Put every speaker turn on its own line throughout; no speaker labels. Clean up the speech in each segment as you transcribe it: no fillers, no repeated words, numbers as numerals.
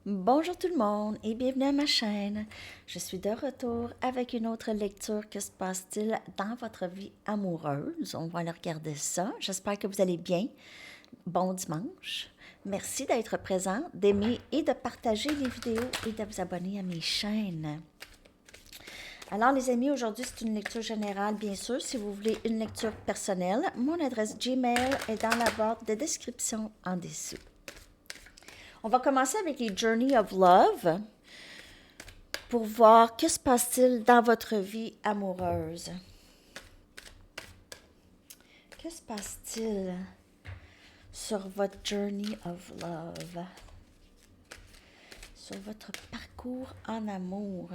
Bonjour tout le monde et bienvenue à ma chaîne. Je suis de retour avec une autre lecture. Que se passe-t-il dans votre vie amoureuse? On va aller regarder ça. J'espère que vous allez bien. Bon dimanche. Merci d'être présent, d'aimer et de partager les vidéos et de vous abonner à mes chaînes. Alors les amis, aujourd'hui c'est une lecture générale bien sûr. Si vous voulez une lecture personnelle, mon adresse Gmail est dans la barre de description en dessous. On va commencer avec les Journey of Love pour voir que se passe-t-il dans votre vie amoureuse. Que se passe-t-il sur votre Journey of Love, sur votre parcours en amour?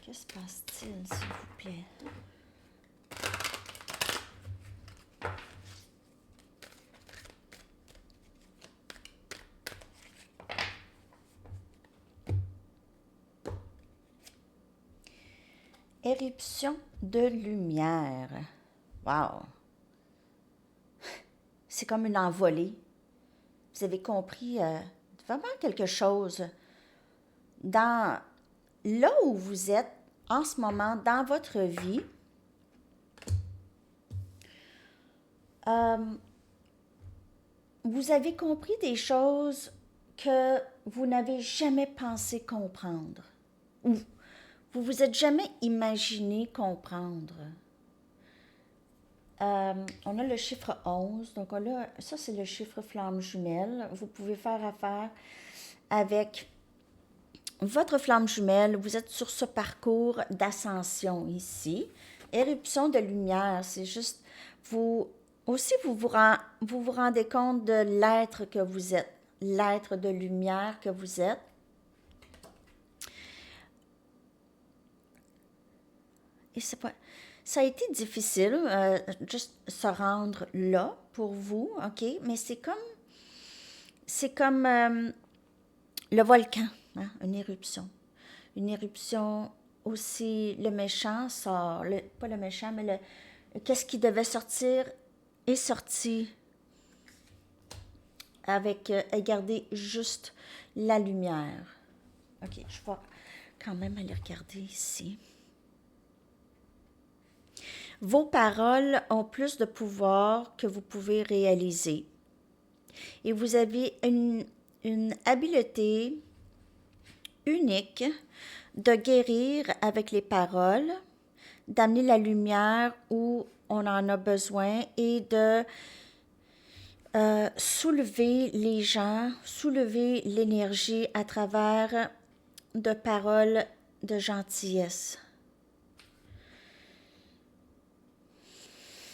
Que se passe-t-il, s'il vous plaît? Éruption de lumière. Wow! C'est comme une envolée. Vous avez compris vraiment quelque chose. Dans là où vous êtes en ce moment dans votre vie, vous avez compris des choses que vous n'avez jamais pensé comprendre. Ou vous vous êtes jamais imaginé comprendre. On a le chiffre 11, donc ça c'est le chiffre flamme jumelle. Vous pouvez faire affaire avec votre flamme jumelle. Vous êtes sur ce parcours d'ascension ici. Éruption de lumière, c'est juste, vous aussi vous vous rendez compte de l'être que vous êtes, l'être de lumière que vous êtes. Et ça a été difficile, juste se rendre là pour vous, ok? Mais c'est comme le volcan, hein, une éruption. Une éruption aussi, le méchant sort, pas le méchant, mais qu'est-ce qui devait sortir est sorti avec, garder juste la lumière. Ok, je vais quand même aller regarder ici. Vos paroles ont plus de pouvoir que vous pouvez réaliser. Et vous avez une habileté unique de guérir avec les paroles, d'amener la lumière où on en a besoin et de soulever les gens, soulever l'énergie à travers de paroles de gentillesse.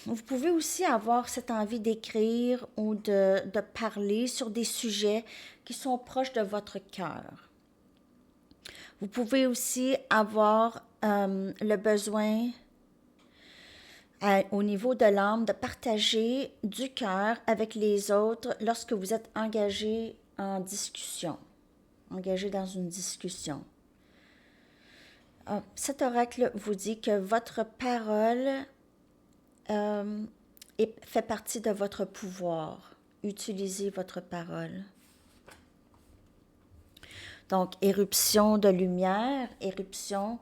Vous pouvez aussi avoir cette envie d'écrire ou de parler sur des sujets qui sont proches de votre cœur. Vous pouvez aussi avoir le besoin au niveau de l'âme de partager du cœur avec les autres lorsque vous êtes engagé en discussion, engagé dans une discussion. Cet oracle vous dit que votre parole fait partie de votre pouvoir. Utilisez votre parole. Donc, éruption de lumière, éruption,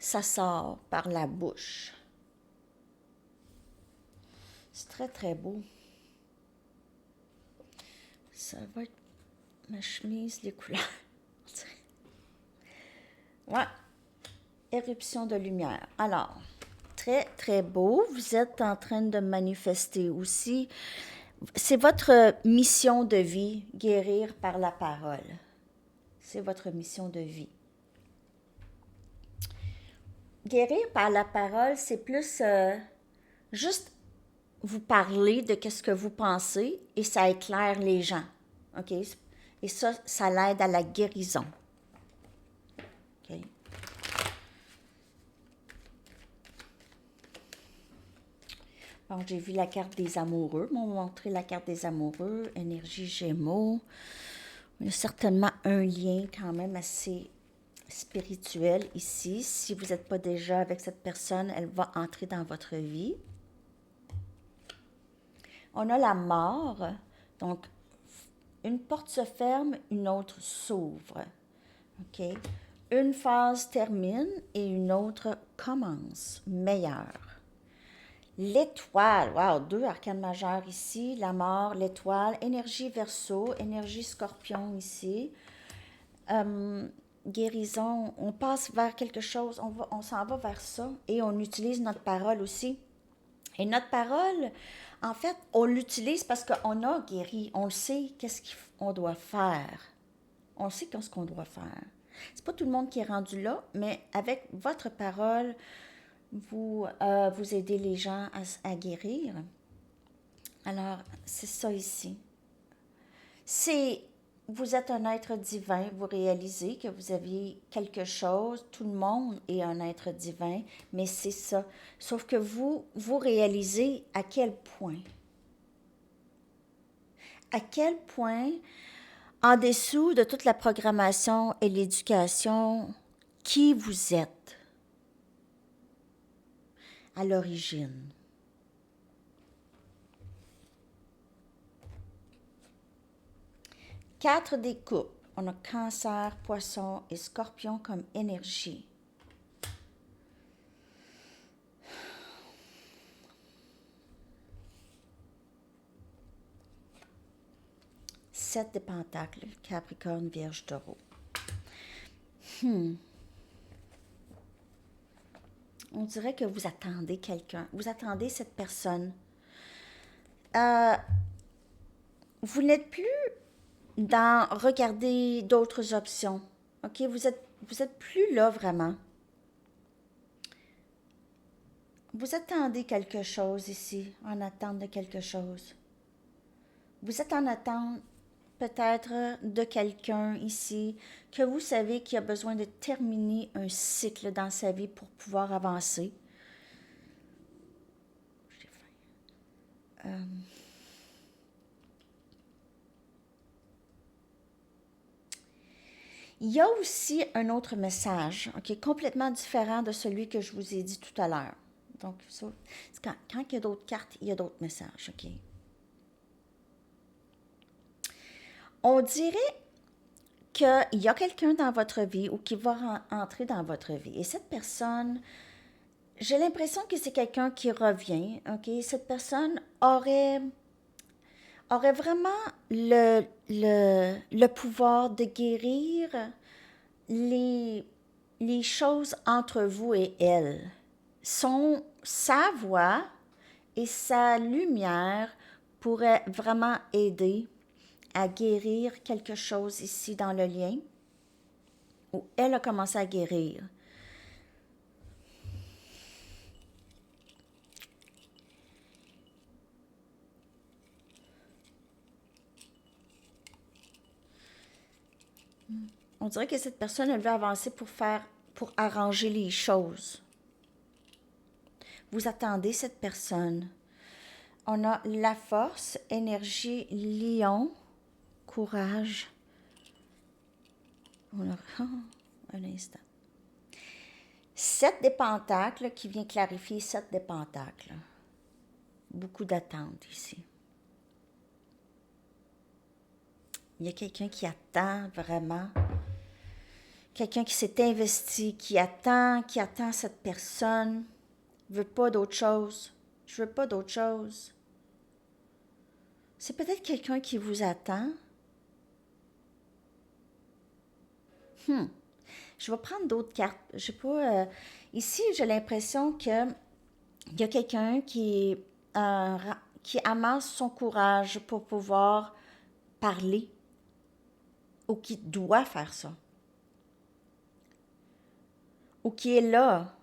ça sort par la bouche. C'est très, très beau. Ça va être ma chemise, les couleurs. Ouais, éruption de lumière. Alors, très, très beau. Vous êtes en train de manifester aussi. C'est votre mission de vie, guérir par la parole. C'est votre mission de vie. Guérir par la parole, c'est plus juste vous parler de qu'est-ce que vous pensez et ça éclaire les gens. OK? Et ça l'aide à la guérison. OK? Bon, j'ai vu la carte des amoureux. M'ont montré la carte des amoureux, énergie Gémeaux. Il y a certainement un lien quand même assez spirituel ici. Si vous n'êtes pas déjà avec cette personne, elle va entrer dans votre vie. On a la mort. Donc, une porte se ferme, une autre s'ouvre. OK? Une phase termine et une autre commence, meilleure. L'étoile, wow, deux arcanes majeurs ici, la mort, l'étoile, énergie verseau, énergie scorpion ici. Guérison, on passe vers quelque chose, on s'en va vers ça et on utilise notre parole aussi. Et notre parole, en fait, on l'utilise parce qu'on a guéri, on le sait qu'est-ce qu'on doit faire. On sait qu'est-ce qu'on doit faire. C'est pas tout le monde qui est rendu là, mais avec votre parole, vous aidez les gens à guérir. Alors, c'est ça ici. C'est, vous êtes un être divin, vous réalisez que vous aviez quelque chose, tout le monde est un être divin, mais c'est ça. Sauf que vous réalisez à quel point, en dessous de toute la programmation et l'éducation, qui vous êtes à l'origine. Quatre des coupes. On a cancer, poisson et scorpion comme énergie. Sept de pentacles, capricorne, vierge, taureau. On dirait que vous attendez quelqu'un. Vous attendez cette personne. Vous n'êtes plus dans regarder d'autres options. OK? Vous êtes plus là vraiment. Vous attendez quelque chose ici, en attente de quelque chose. Vous êtes en attente peut-être de quelqu'un ici que vous savez qui a besoin de terminer un cycle dans sa vie pour pouvoir avancer. J'ai faim. Il y a aussi un autre message, OK, complètement différent de celui que je vous ai dit tout à l'heure. Donc, ça, quand il y a d'autres cartes, il y a d'autres messages, OK? On dirait qu'il y a quelqu'un dans votre vie ou qui va entrer dans votre vie. Et cette personne, j'ai l'impression que c'est quelqu'un qui revient, OK? Cette personne aurait vraiment le pouvoir de guérir les, les choses entre vous et elle. Sa voix et sa lumière pourraient vraiment aider à guérir quelque chose ici dans le lien où elle a commencé à guérir. On dirait que cette personne, elle veut avancer pour arranger les choses. Vous attendez cette personne. On a la force, énergie, lion, courage. On a un instant. 7 des pentacles qui vient clarifier 7 des pentacles. Beaucoup d'attente ici. Il y a quelqu'un qui attend vraiment. Quelqu'un qui s'est investi, qui attend cette personne. Je veux pas d'autre chose. Je veux pas d'autre chose. C'est peut-être quelqu'un qui vous attend. Je vais prendre d'autres cartes. Je sais pas. Ici, j'ai l'impression que il y a quelqu'un qui amasse son courage pour pouvoir parler ou qui doit faire ça. Ou qui est là.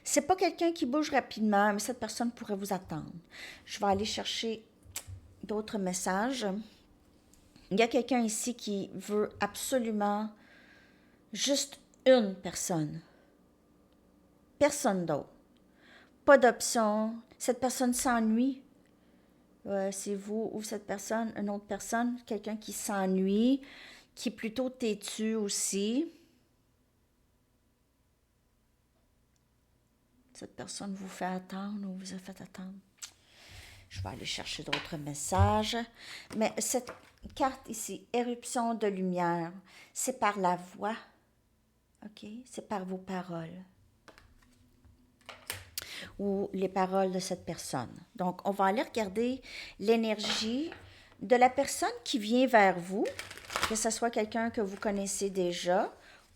C'est pas quelqu'un qui bouge rapidement, mais cette personne pourrait vous attendre. Je vais aller chercher d'autres messages. Il y a quelqu'un ici qui veut absolument juste une personne. Personne d'autre. Pas d'option. Cette personne s'ennuie. C'est vous ou cette personne, une autre personne, quelqu'un qui s'ennuie, qui est plutôt têtu aussi. Cette personne vous fait attendre ou vous a fait attendre. Je vais aller chercher d'autres messages. Mais cette carte ici, éruption de lumière, c'est par la voix, OK? C'est par vos paroles ou les paroles de cette personne. Donc, on va aller regarder l'énergie de la personne qui vient vers vous, que ce soit quelqu'un que vous connaissez déjà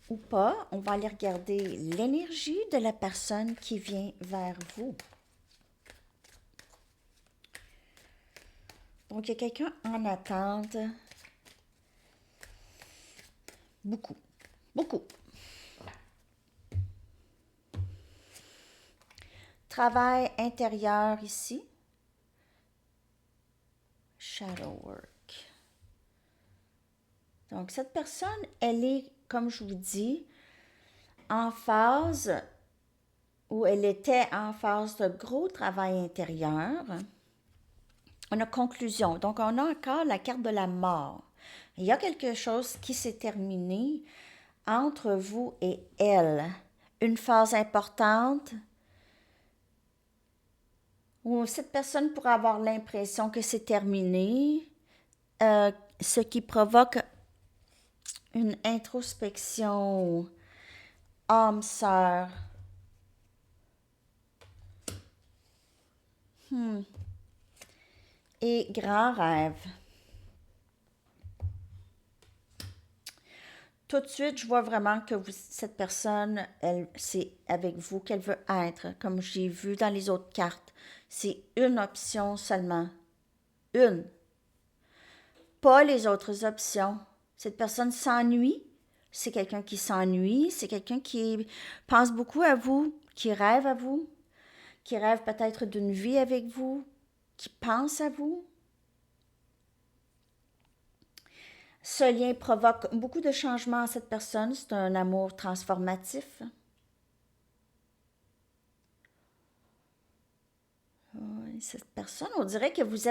ou pas. On va aller regarder l'énergie de la personne qui vient vers vous. Donc, il y a quelqu'un en attente. Beaucoup, beaucoup. Travail intérieur ici. Shadow work. Donc, cette personne, elle est, comme je vous dis, en phase, ou elle était en phase de gros travail intérieur. On a conclusion. Donc, on a encore la carte de la mort. Il y a quelque chose qui s'est terminé entre vous et elle. Une phase importante où cette personne pourrait avoir l'impression que c'est terminé, ce qui provoque une introspection, âme sœur. Et grand rêve. Tout de suite, je vois vraiment que cette personne, c'est avec vous qu'elle veut être, comme j'ai vu dans les autres cartes. C'est une option seulement. Une. Pas les autres options. Cette personne s'ennuie. C'est quelqu'un qui s'ennuie. C'est quelqu'un qui pense beaucoup à vous, qui rêve à vous, qui rêve peut-être d'une vie avec vous, qui pense à vous. Ce lien provoque beaucoup de changements à cette personne. C'est un amour transformatif. Oui, cette personne, on dirait que vous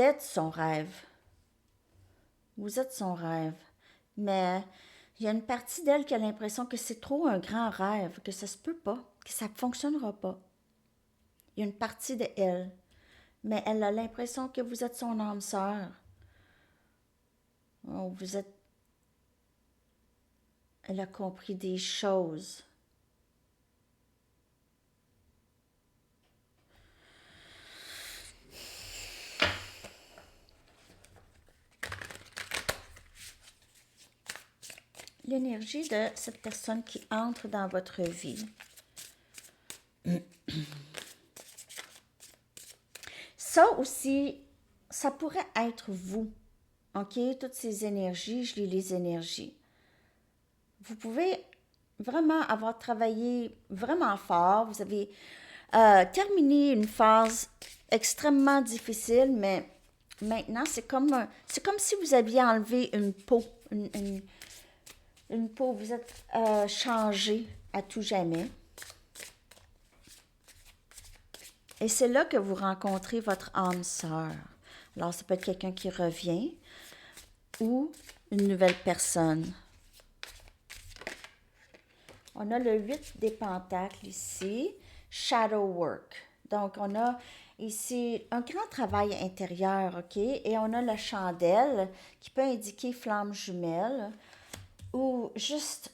êtes son rêve. Vous êtes son rêve. Mais il y a une partie d'elle qui a l'impression que c'est trop un grand rêve, que ça se peut pas, que ça ne fonctionnera pas. Il y a une partie de elle. Mais elle a l'impression que vous êtes son âme sœur. Oh, elle a compris des choses. L'énergie de cette personne qui entre dans votre vie. Ça aussi, ça pourrait être vous. OK? Toutes ces énergies, je lis les énergies. Vous pouvez vraiment avoir travaillé vraiment fort. Vous avez terminé une phase extrêmement difficile, mais maintenant, c'est comme si vous aviez enlevé une peau, une peau. Vous êtes changé à tout jamais. Et c'est là que vous rencontrez votre âme sœur. Alors, ça peut être quelqu'un qui revient ou une nouvelle personne. On a le 8 des pentacles ici, shadow work. Donc, on a ici un grand travail intérieur, OK? Et on a la chandelle qui peut indiquer flamme jumelle ou juste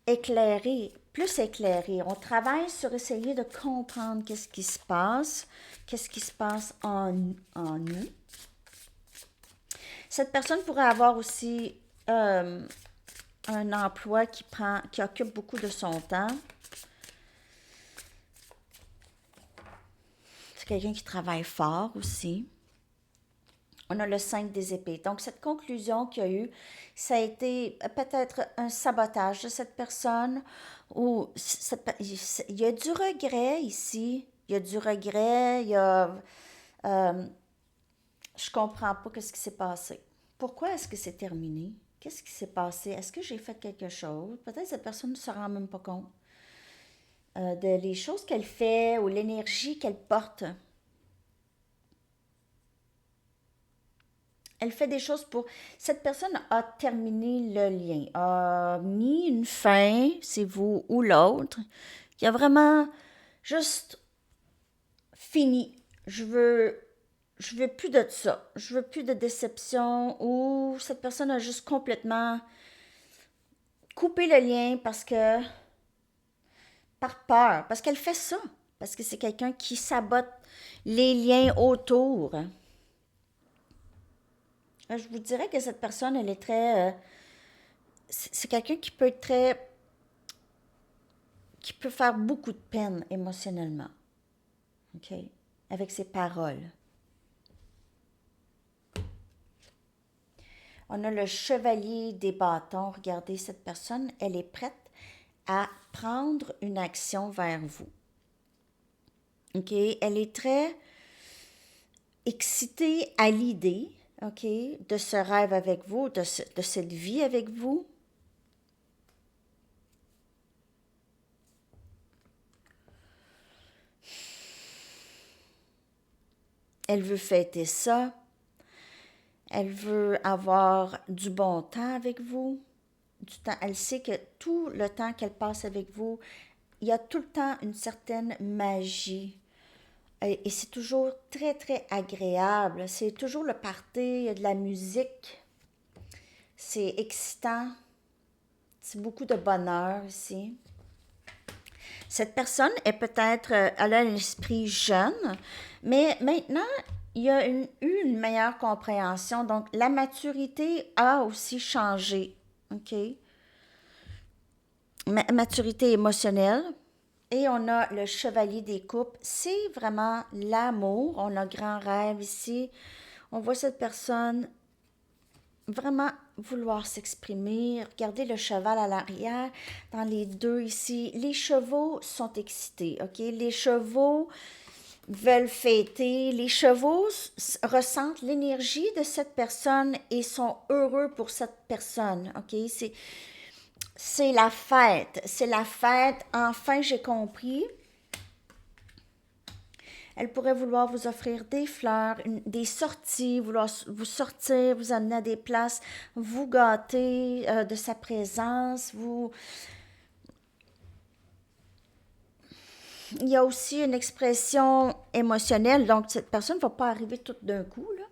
éclairé, plus éclairé. On travaille sur essayer de comprendre qu'est-ce qui se passe en nous. Cette personne pourrait avoir aussi un emploi qui occupe beaucoup de son temps. C'est quelqu'un qui travaille fort aussi. On a le 5 des épées. Donc, cette conclusion qu'il y a eu, ça a été peut-être un sabotage de cette personne ou il y a du regret ici. Il y a du regret, je comprends pas ce qui s'est passé. Pourquoi est-ce que c'est terminé? Qu'est-ce qui s'est passé? Est-ce que j'ai fait quelque chose? Peut-être cette personne ne se rend même pas compte de les choses qu'elle fait ou l'énergie qu'elle porte. Elle fait des choses pour... Cette personne a terminé le lien, a mis une fin, c'est vous ou l'autre, qui a vraiment juste fini Je veux plus de ça. Je veux plus de déception où cette personne a juste complètement coupé le lien par peur, parce qu'elle fait ça, parce que c'est quelqu'un qui sabote les liens autour. Je vous dirais que cette personne, elle est très... c'est quelqu'un qui peut être très... qui peut faire beaucoup de peine émotionnellement, OK? Avec ses paroles. On a le chevalier des bâtons. Regardez, cette personne, elle est prête à prendre une action vers vous. OK? Elle est très excitée à l'idée, OK, de ce rêve avec vous, de cette vie avec vous. Elle veut fêter ça. Elle veut avoir du bon temps avec vous. Du temps. Elle sait que tout le temps qu'elle passe avec vous, il y a tout le temps une certaine magie. Et c'est toujours très, très agréable. C'est toujours le party, il y a de la musique. C'est excitant. C'est beaucoup de bonheur ici. Cette personne est peut-être, elle a un esprit jeune, mais maintenant, il y a eu une meilleure compréhension. Donc, la maturité a aussi changé. OK? Maturité émotionnelle. Et on a le chevalier des coupes. C'est vraiment l'amour. On a grand rêve ici. On voit cette personne vraiment vouloir s'exprimer. Regardez le cheval à l'arrière. Dans les deux ici, les chevaux sont excités. OK? Les chevaux veulent fêter. Les chevaux ressentent l'énergie de cette personne et sont heureux pour cette personne. OK? C'est la fête. C'est la fête. Enfin, j'ai compris. Elle pourrait vouloir vous offrir des fleurs, des sorties, vouloir vous sortir, vous amener à des places, vous gâter de sa présence. Il y a aussi une expression émotionnelle. Donc, cette personne ne va pas arriver tout d'un coup, là.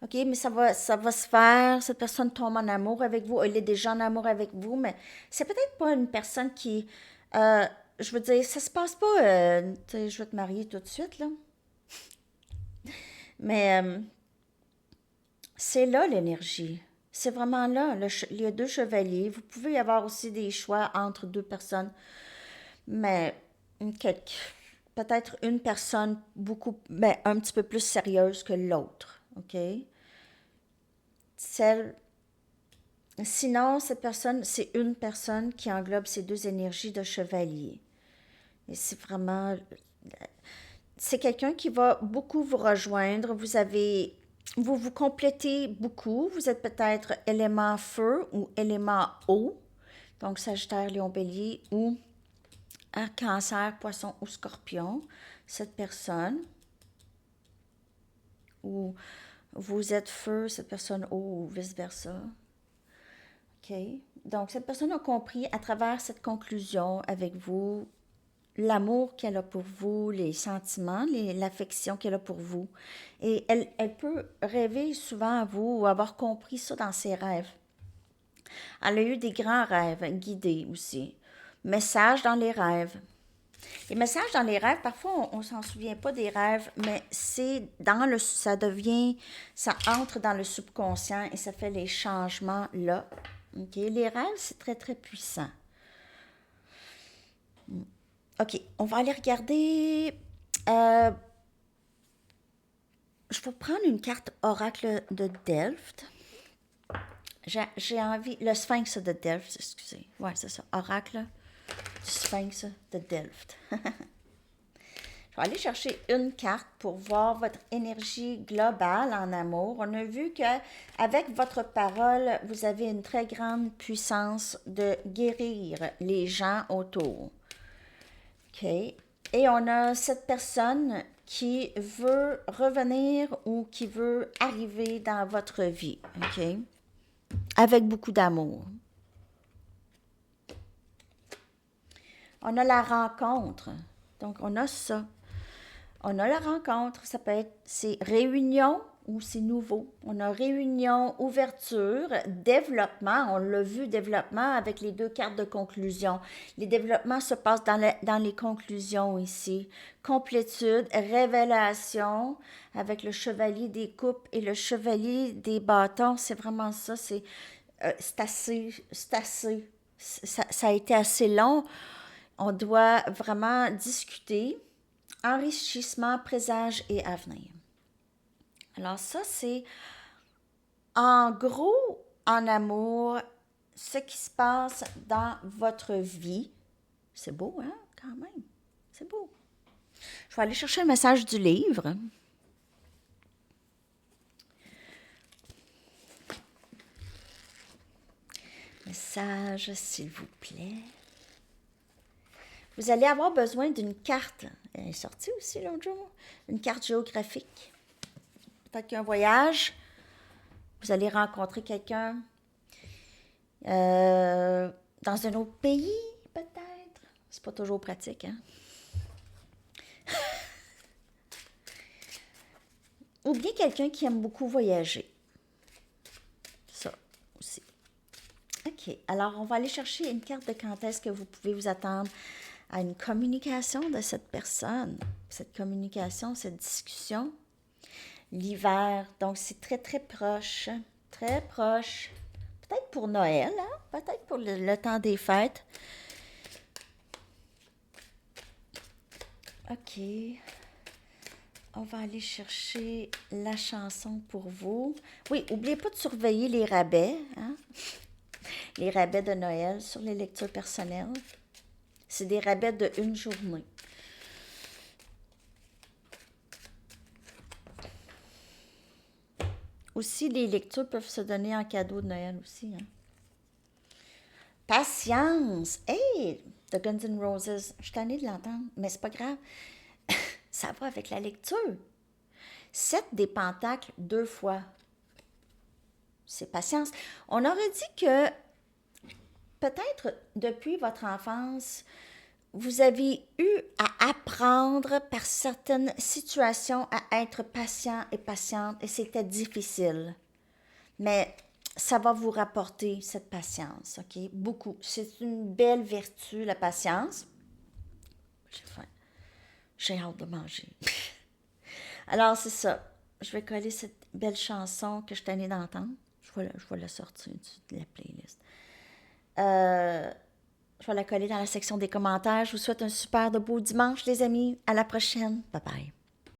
OK, mais ça va se faire. Cette personne tombe en amour avec vous. Elle est déjà en amour avec vous, mais c'est peut-être pas une personne qui... euh, je veux dire, ça se passe pas, tu sais, je vais te marier tout de suite, là. Mais c'est là l'énergie. C'est vraiment là. Il y a deux chevaliers. Vous pouvez y avoir aussi des choix entre deux personnes, mais peut-être une personne mais un petit peu plus sérieuse que l'autre. OK? Celle, sinon, cette personne, c'est une personne qui englobe ces deux énergies de chevalier. Et c'est vraiment c'est quelqu'un qui va beaucoup vous rejoindre. Vous vous complétez beaucoup. Vous êtes peut-être élément feu ou élément eau, donc Sagittaire, Lion, Bélier, ou un Cancer, Poisson ou Scorpion. Cette personne, ou vous êtes feu, cette personne eau, ou vice-versa. OK? Donc, cette personne a compris à travers cette conclusion avec vous l'amour qu'elle a pour vous, les sentiments, l'affection qu'elle a pour vous. Et elle peut rêver souvent à vous ou avoir compris ça dans ses rêves. Elle a eu des grands rêves guidés aussi. Messages dans les rêves. Les messages dans les rêves, parfois on ne s'en souvient pas des rêves, mais ça entre dans le subconscient et ça fait les changements là. OK? Les rêves, c'est très, très puissant. OK, on va aller regarder. euh, je vais prendre une carte oracle de Delft. J'ai envie. Le sphinx de Delft, excusez. Ouais, c'est ça. Oracle du sphinx de Delft. Je vais aller chercher une carte pour voir votre énergie globale en amour. On a vu que avec votre parole, vous avez une très grande puissance de guérir les gens autour. OK. Et on a cette personne qui veut revenir ou qui veut arriver dans votre vie. OK. Avec beaucoup d'amour. On a la rencontre. Donc, on a ça. On a la rencontre, ça peut être, c'est réunion ou c'est nouveau. On a réunion, ouverture, développement. On l'a vu, développement avec les deux cartes de conclusion. Les développements se passent dans les conclusions ici. Complétude, révélation avec le chevalier des coupes et le chevalier des bâtons. C'est vraiment ça. C'est assez, c'est assez. Ça a été assez long. On doit vraiment discuter. Enrichissement, présage et avenir. Alors ça, c'est en gros, en amour, ce qui se passe dans votre vie. C'est beau, hein, quand même. C'est beau. Je vais aller chercher le message du livre. Message, s'il vous plaît. Vous allez avoir besoin d'une carte. Elle est sortie aussi l'autre jour. Une carte géographique. Peut-être qu'un voyage. Vous allez rencontrer quelqu'un dans un autre pays, peut-être. C'est pas toujours pratique, hein? Ou bien quelqu'un qui aime beaucoup voyager. Ça aussi. OK. Alors, on va aller chercher une carte de quand est-ce que vous pouvez vous attendre à une communication de cette personne. Cette communication, cette discussion. L'hiver. Donc, c'est très, très proche. Très proche. Peut-être pour Noël, hein? Peut-être pour le temps des fêtes. OK. On va aller chercher la chanson pour vous. Oui, n'oubliez pas de surveiller les rabais, hein? Les rabais de Noël sur les lectures personnelles. C'est des rabais de une journée. Aussi, les lectures peuvent se donner en cadeau de Noël aussi, hein? Patience! Hey! The Guns N' Roses. Je suis tannée de l'entendre, mais c'est pas grave. Ça va avec la lecture. 7 des pentacles 2 fois. C'est patience. On aurait dit que peut-être depuis votre enfance, vous avez eu à apprendre par certaines situations à être patient et patiente et c'était difficile. Mais ça va vous rapporter cette patience, OK? Beaucoup. C'est une belle vertu, la patience. J'ai faim. J'ai hâte de manger. Alors, c'est ça. Je vais coller cette belle chanson que je tenais d'entendre. Je vais la sortir de la playlist. Je vais la coller dans la section des commentaires. Je vous souhaite un super de beau dimanche, les amis. À la prochaine. Bye bye.